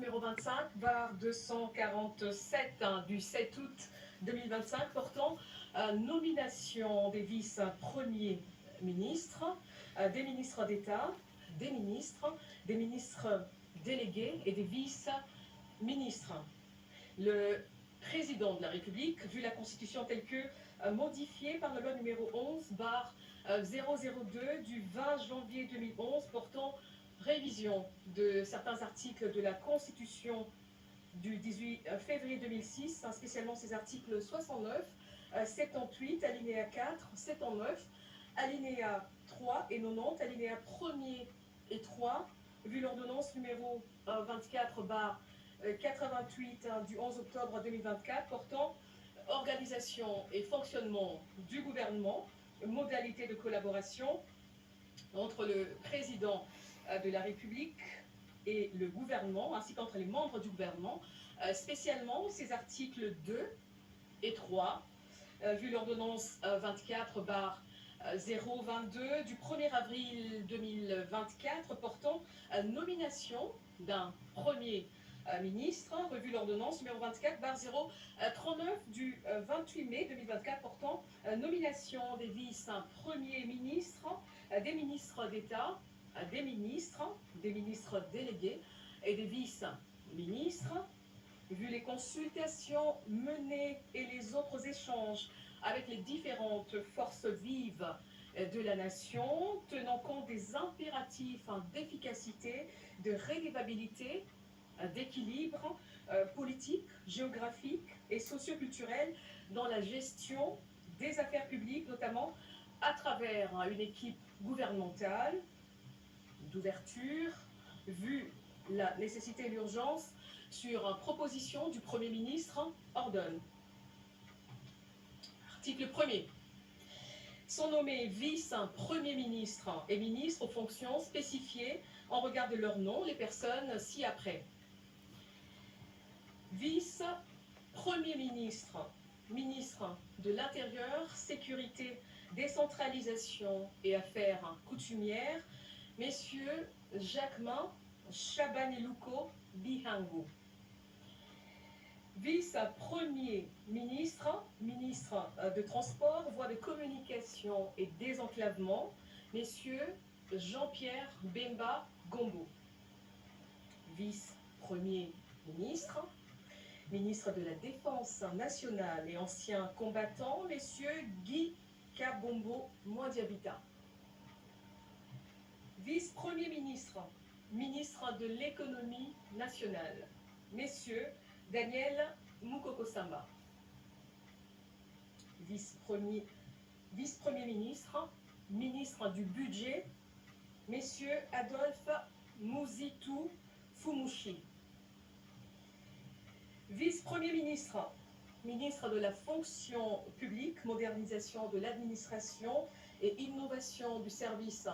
numéro 25, barre 247 du 7 août 2025 portant nomination des vice-premiers ministres, des ministres d'État, des ministres délégués et des vice-ministres. Le président de la République, vu la Constitution telle que modifiée par la loi numéro 11/002 du 20 janvier 2011 portant révision de certains articles de la Constitution du 18 février 2006, spécialement ces articles 69, 78, alinéa 4, 79, alinéa 3 et 90, alinéa 1er et 3, vu l'ordonnance numéro 24/88 du 11 octobre 2024 portant organisation et fonctionnement du gouvernement, modalités de collaboration entre le président de la République et le gouvernement, ainsi qu'entre les membres du gouvernement, spécialement ces articles 2 et 3, vu l'ordonnance 24/022 du 1er avril 2024 portant nomination d'un premier ministre, revu l'ordonnance numéro 24/039 du 28 mai 2024 portant nomination des vice-premiers ministres, des ministres d'État, des ministres délégués et des vice-ministres, vu les consultations menées et les autres échanges avec les différentes forces vives de la nation, tenant compte des impératifs d'efficacité, de rédévabilité, d'équilibre politique, géographique et socioculturel dans la gestion des affaires publiques, notamment à travers une équipe gouvernementale d'ouverture, vu la nécessité et l'urgence sur proposition du Premier ministre, ordonne. Article 1er. Sont nommés vice-premiers ministres et ministres aux fonctions spécifiées en regard de leur nom les personnes ci-après. Vice-premier ministre, ministre de l'Intérieur, Sécurité, Décentralisation et Affaires coutumières, messieurs Jacquemin Chabanelouko Bihango. Vice-premier ministre, ministre de Transport, Voies de communication et désenclavement, messieurs Jean-Pierre Bemba Gombo. Vice-premier ministre, ministre de la Défense nationale et ancien combattant, messieurs Guy Kabombo Mwandiabita. Vice-premier ministre, ministre de l'économie nationale, messieurs Daniel Mukoko-Samba. Vice-premier ministre, ministre du budget, messieurs Adolphe Mouzitou Fumushi. Vice-premier ministre, ministre de la fonction publique, modernisation de l'administration et innovation du service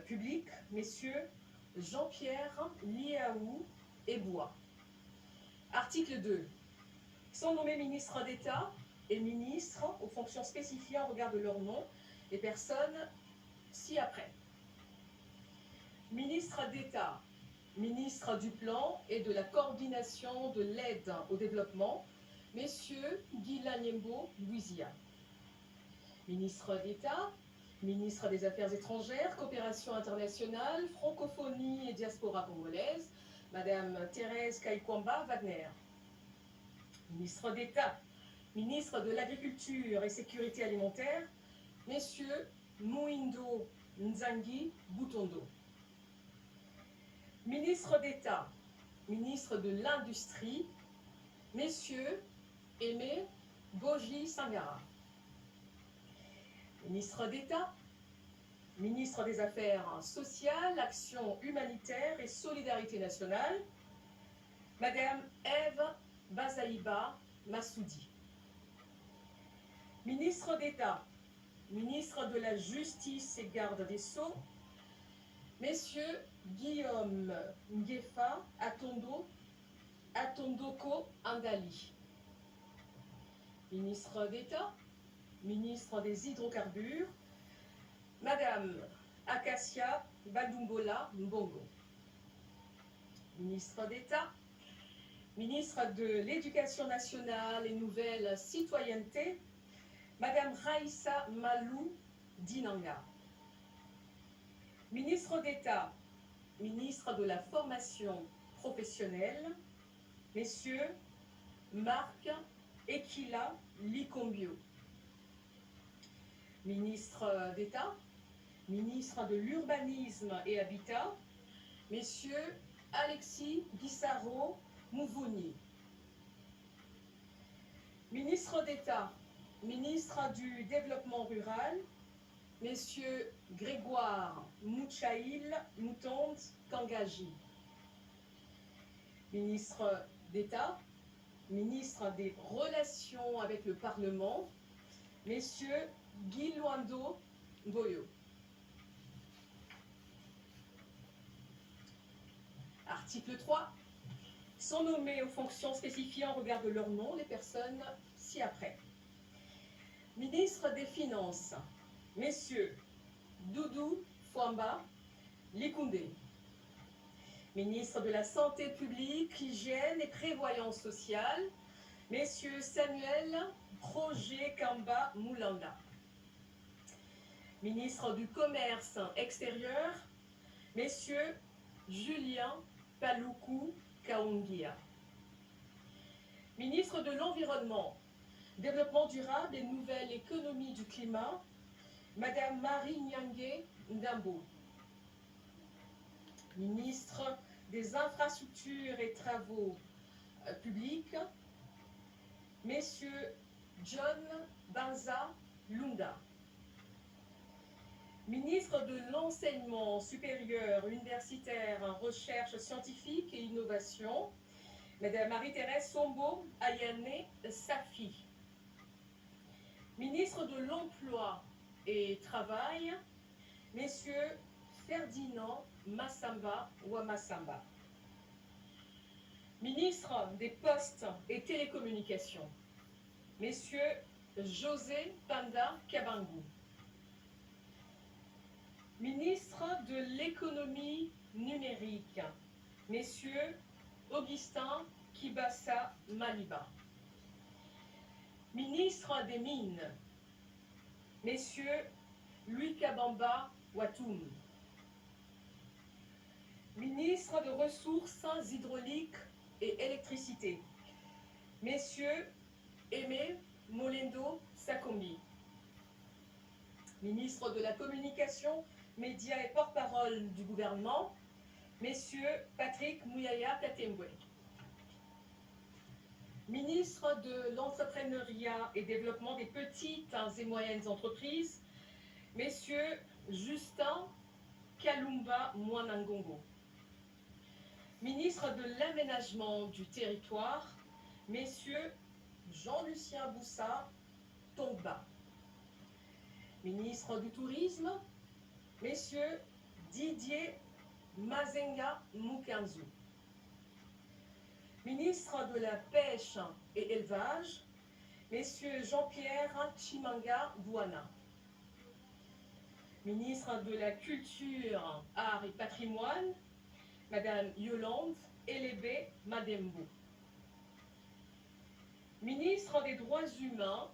public, messieurs Jean-Pierre Liaou Ebois. Article 2. Sont nommés ministres d'État et ministres aux fonctions spécifiées en regard de leur nom les personnes ci-après. Ministre d'État, ministre du Plan et de la coordination de l'aide au développement, messieurs Guilain Nyembo Louisia. Ministre d'État, ministre des Affaires étrangères, coopération internationale, francophonie et diaspora congolaise, Madame Thérèse Kaikwamba Wagner. Ministre d'État, ministre de l'Agriculture et Sécurité alimentaire, messieurs Mouindo Nzangi Boutondo. Ministre d'État, ministre de l'Industrie, messieurs Aimé Boji Sangara. Ministre d'État, ministre des Affaires sociales, Action humanitaire et solidarité nationale, Madame Ève Bazaïba Massoudi. Ministre d'État, ministre de la Justice et Garde des Sceaux, messieurs Guillaume Nguefa Atondoko Andali. Ministre d'État, ministre des Hydrocarbures, Madame Acacia Badumbola Mbongo. Ministre d'État, Ministre de l'Éducation nationale et nouvelle citoyenneté, Madame Raissa Malou Dinanga. Ministre d'État, ministre de la formation professionnelle, Messieurs Marc Ekila Likombio. Ministre d'État, ministre de l'Urbanisme et Habitat, Messieurs Alexis Guissaro Mouvouni. Ministre d'État, ministre du Développement rural, Messieurs Grégoire Mouchaïl Moutonde Kangaji. Ministre d'État, ministre des Relations avec le Parlement, Messieurs Guy Luando Boyo. Article 3. Sont nommées aux fonctions spécifiées en regard de leur nom les personnes ci-après. Ministre des Finances, Messieurs Doudou Fouamba Likoundé. Ministre de la Santé publique, Hygiène et Prévoyance sociale, Messieurs Samuel Projet Kamba Moulanda. Ministre du Commerce extérieur, Messieurs Julien Paloukou Kaungia. Ministre de l'Environnement, Développement durable et nouvelle économie du climat, Madame Marie Nyangé Ndambo. Ministre des Infrastructures et Travaux publics, Messieurs John Banza Lunda. Ministre de l'Enseignement supérieur, universitaire, recherche scientifique et innovation, Madame Marie-Thérèse Sombo Ayane Safi. Ministre de l'Emploi et Travail, Messieurs Ferdinand Massamba Ouamassamba. Ministre des Postes et Télécommunications, Messieurs José Panda Kabangou. Ministre de l'Économie numérique, Messieurs Augustin Kibassa Maliba. Ministre des Mines, Messieurs Louis Kabamba Watoum. Ministre de Ressources hydrauliques et électricité, Messieurs Aimé Molendo Sakombi. Ministre de la Communication, Médias et porte-parole du gouvernement, Messieurs Patrick Mouyaya Katembwe. Ministre de l'Entrepreneuriat et Développement des petites et moyennes entreprises, Messieurs Justin Kalumba Mwanangongo. Ministre de l'Aménagement du Territoire, Messieurs Jean-Lucien Boussa Tongba. Ministre du Tourisme, Messieurs Didier Mazenga Mukanzu. Ministre de la Pêche et Élevage, Messieurs Jean-Pierre Chimanga Bouana. Ministre de la Culture, Arts et Patrimoine, Madame Yolande Elébé Madembo. Ministre des Droits humains,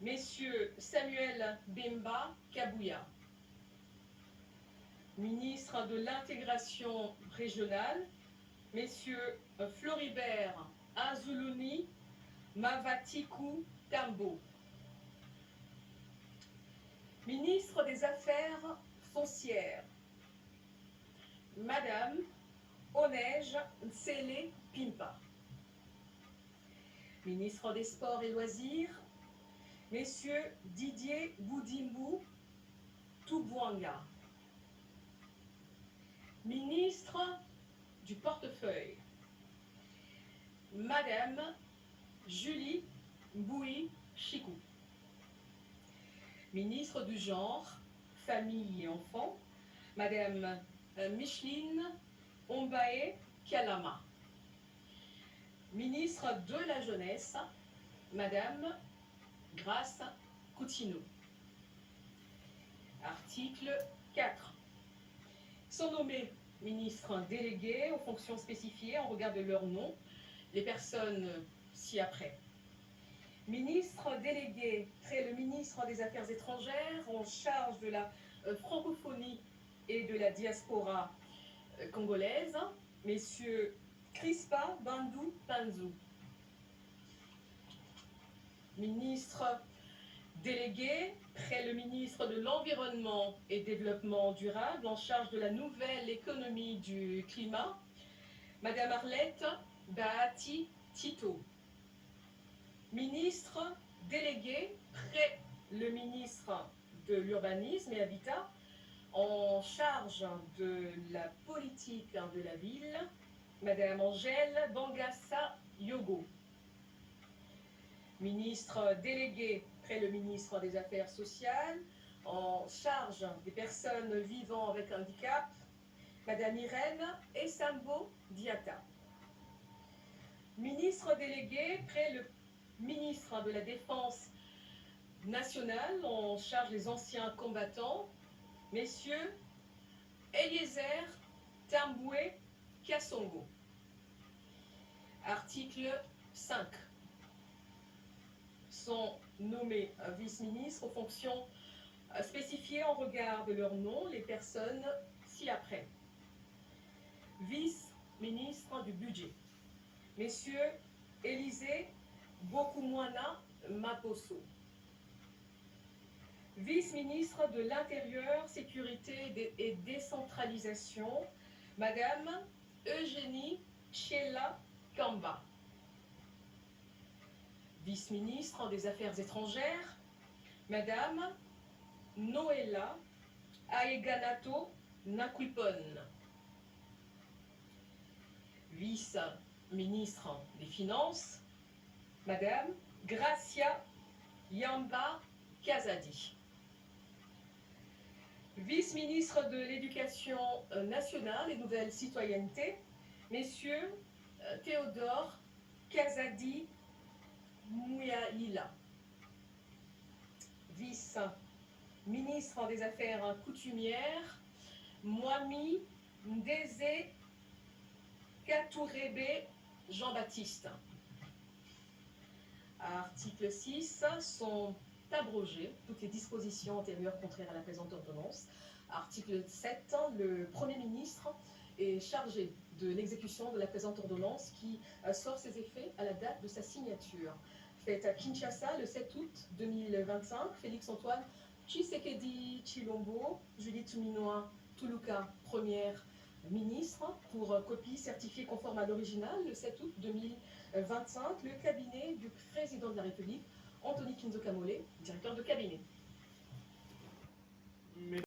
Messieurs Samuel Bemba Kabouya. Ministre de l'Intégration régionale, Messieurs Floribert Azuluni Mavatiku Tambo. Ministre des Affaires foncières, Madame Onej Ntsele Pimpa. Ministre des Sports et Loisirs, Messieurs Didier Boudimbu Toubouanga. Ministre du Portefeuille, Madame Julie Boui Chikou. Ministre du Genre, Famille et Enfants, Madame Micheline Ombaé Kalama. Ministre de la Jeunesse, Madame Grace Coutinho. Article 4. Sont nommés ministres délégués aux fonctions spécifiées en regard de leur nom, les personnes ci-après. Ministre délégué près le ministre des Affaires étrangères en charge de la francophonie et de la diaspora congolaise, messieurs Crispa Bandou Panzou. Ministre délégué près le ministre de l'Environnement et Développement durable en charge de la nouvelle économie du climat, Madame Arlette Bahati Tito. Ministre délégué près le ministre de l'Urbanisme et Habitat en charge de la politique de la ville, Madame Angèle Bangassa Yogo. Ministre délégué près le ministre des Affaires sociales en charge des personnes vivant avec handicap, Madame Irène Essambo Diata. Ministre délégué près le ministre de la Défense nationale en charge des anciens combattants, messieurs Eliezer Tamboué Kassongo. Article 5. Sont nommés vice-ministres aux fonctions spécifiées en regard de leur nom les personnes ci-après. Vice-ministre du budget, messieurs Élisée Bokumwana Maposo. Vice-ministre de l'Intérieur, Sécurité et Décentralisation, Madame Eugénie Chela Kamba. Vice-ministre des Affaires étrangères, Madame Noëlla Aeganato Nakwipon. Vice-ministre des Finances, Madame Gracia Yamba Kazadi. Vice-ministre de l'Éducation nationale et Nouvelle Citoyenneté, Messieurs Théodore Kazadi Mouyaïla. Vice-ministre des Affaires coutumières, Mwami Ndeze Katourebe Jean-Baptiste. Article 6. Sont abrogées toutes les dispositions antérieures contraires à la présente ordonnance. Article 7. Le Premier ministre est chargé de l'exécution de la présente ordonnance qui sort ses effets à la date de sa signature. Faite à Kinshasa le 7 août 2025, Félix-Antoine Tshisekedi Tshilombo, Judith Suminwa Tuluka, première ministre, pour copie certifiée conforme à l'original le 7 août 2025, le cabinet du président de la République, Anthony Kinzo Kamole, directeur de cabinet.